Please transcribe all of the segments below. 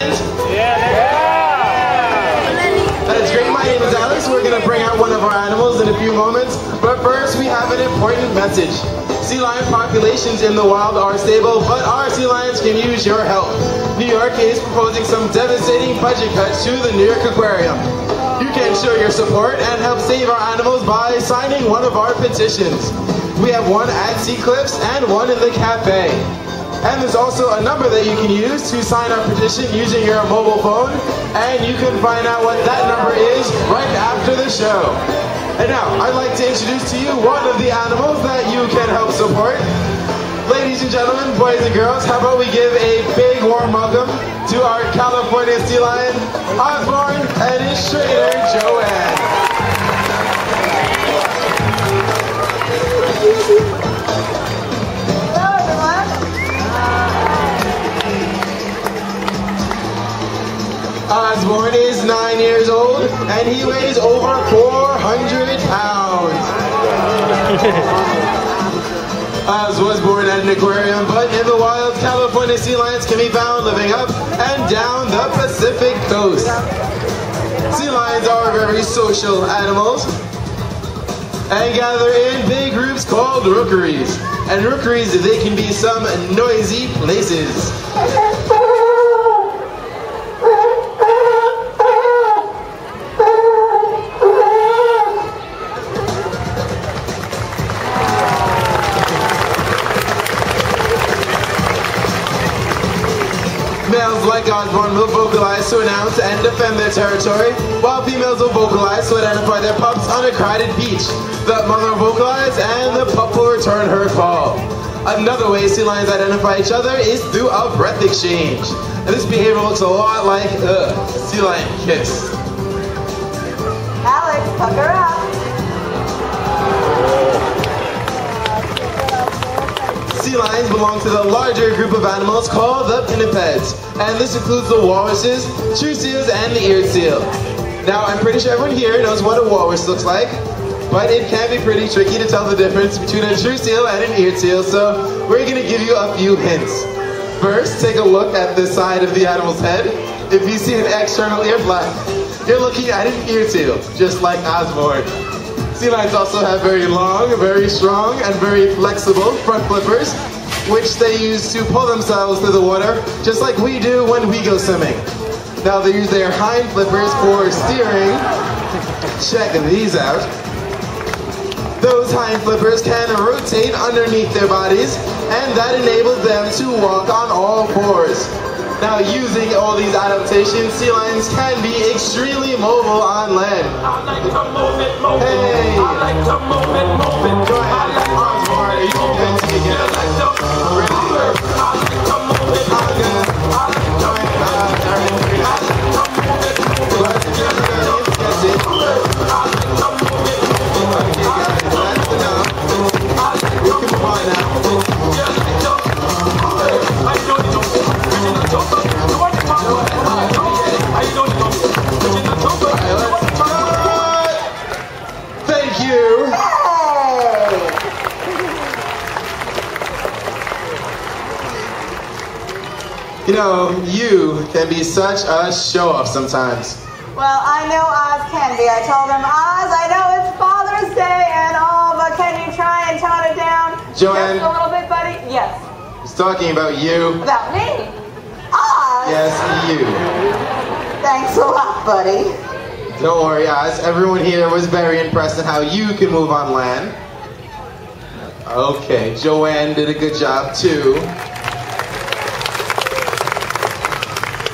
That's great. My name is Alex. We're going to bring out one of our animals in a few moments. But first, we have an important message. Sea lion populations in the wild are stable, but our sea lions can use your help. New York is proposing some devastating budget cuts to the New York Aquarium. You can show your support and help save our animals by signing one of our petitions. We have one at Sea Cliffs and one in the cafe. And there's also a number that you can use to sign our petition using your mobile phone, and you can find out what that number is right after the show. And now, I'd like to introduce to you one of the animals that you can help support. Ladies and gentlemen, boys and girls, how about we give a big warm welcome to our California sea lion, Osborne, and his trainer, Joanne. Osborne is 9 years old, and he weighs over 400 pounds. Oz was born at an aquarium, but in the wild, California sea lions can be found living up and down the Pacific coast. Sea lions are very social animals and gather in big groups called rookeries. And rookeries, they can be some noisy places. Males like Osborne will vocalize to announce and defend their territory, while females will vocalize to identify their pups on a crowded beach. The mother will vocalize and the pup will return her call. Another way sea lions identify each other is through a breath exchange. And this behavior looks a lot like a sea lion kiss. Alex, pucker up. Sea lions belong to the larger group of animals called the pinnipeds, and this includes the walruses, true seals, and the eared seal. Now, I'm pretty sure everyone here knows what a walrus looks like, but it can be pretty tricky to tell the difference between a true seal and an eared seal, so we're going to give you a few hints. First, take a look at the side of the animal's head. If you see an external ear flap, you're looking at an eared seal, just like Osborne. Sea lions also have very long, very strong, and very flexible front flippers, which they use to pull themselves through the water, just like we do when we go swimming. Now they use their hind flippers for steering. Check these out. Those hind flippers can rotate underneath their bodies, and that enables them to walk on all fours. Now, using all these adaptations, sea lions can be extremely mobile on land. I like to move it, move it. Hey! I like to move it, move it. Go ahead, Osborne, you can take it. I like to move it, move it. I like to move it, move it. I like to move it, move it. I like to move it, move it. I like to move it, move it. Okay, guys, that's enough. We can move on now. Thank you. You know, you can be such a show-off sometimes. Well, I know Oz can be. I told him, Oz, I know it's Father's Day and all, but can you try and tone it down Joanne. just a little bit, buddy? Yes. He's talking about you. About me? Oz? Yes, you. Thanks a lot, buddy. Don't worry, Oz. Everyone here was very impressed at how you can move on land. Okay, Joanne did a good job too.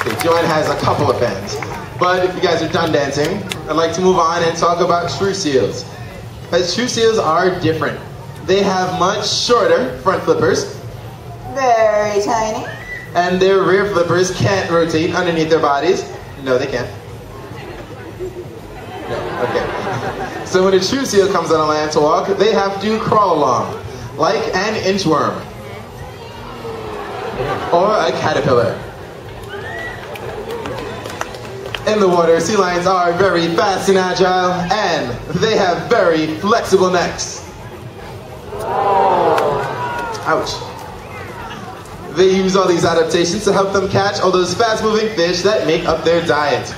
Okay, Joanne has a couple of fans. But if you guys are done dancing, I'd like to move on and talk about true seals. Because true seals are different. They have much shorter front flippers. Very tiny. And their rear flippers can't rotate underneath their bodies. No, they can't. No, okay. So when a true seal comes on land to walk, they have to crawl along, like an inchworm. Or a caterpillar. In the water, sea lions are very fast and agile, and they have very flexible necks. Ouch. They use all these adaptations to help them catch all those fast-moving fish that make up their diet.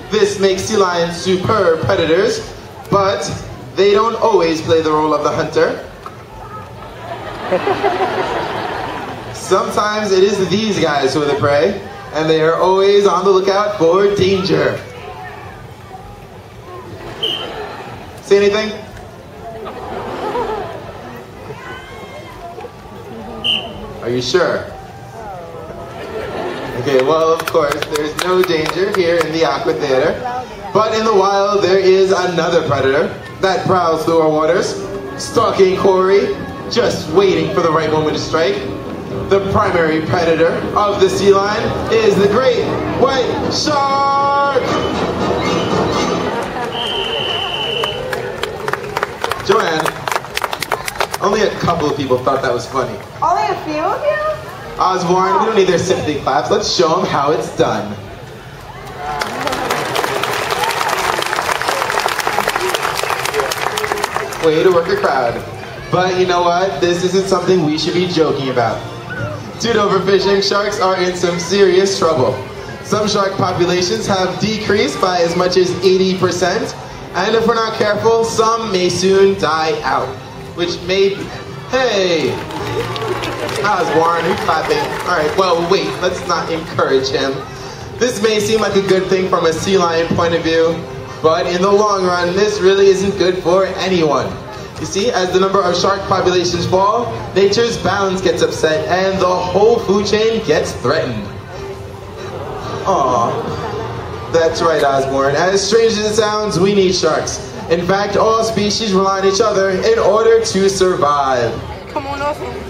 This makes sea lions superb predators, but they don't always play the role of the hunter. Sometimes it is these guys who are the prey, and they are always on the lookout for danger. See anything? Are you sure? Okay, well, of course, there's no danger here in the Aqua Theater. But in the wild, there is another predator that prowls through our waters, stalking Corey, just waiting for the right moment to strike. The primary predator of the sea lion is the great white shark! Joanne, only a couple of people thought that was funny. Only a few of you? Osborne, we don't need their sympathy claps. Let's show them how it's done. Way to work a crowd. But you know what? This isn't something we should be joking about. Due to overfishing, sharks are in some serious trouble. Some shark populations have decreased by as much as 80%, and if we're not careful, some may soon die out. Which may... Hey! Osborne, who's clapping? Alright, well, wait, let's not encourage him. This may seem like a good thing from a sea lion point of view, but in the long run, this really isn't good for anyone. You see, as the number of shark populations fall, nature's balance gets upset, and the whole food chain gets threatened. Aww. That's right, Osborne. As strange as it sounds, we need sharks. In fact, all species rely on each other in order to survive. Come on, Osborne.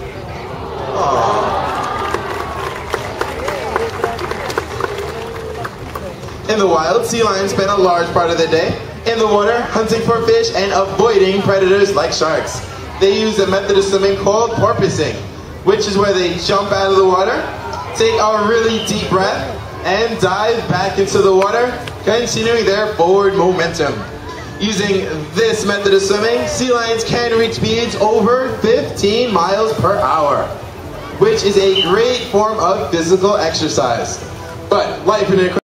In the wild, sea lions spend a large part of their day in the water hunting for fish and avoiding predators like sharks. They use a method of swimming called porpoising, which is where they jump out of the water, take a really deep breath, and dive back into the water, continuing their forward momentum. Using this method of swimming, sea lions can reach speeds over 15 miles per hour, which is a great form of physical exercise. But life in an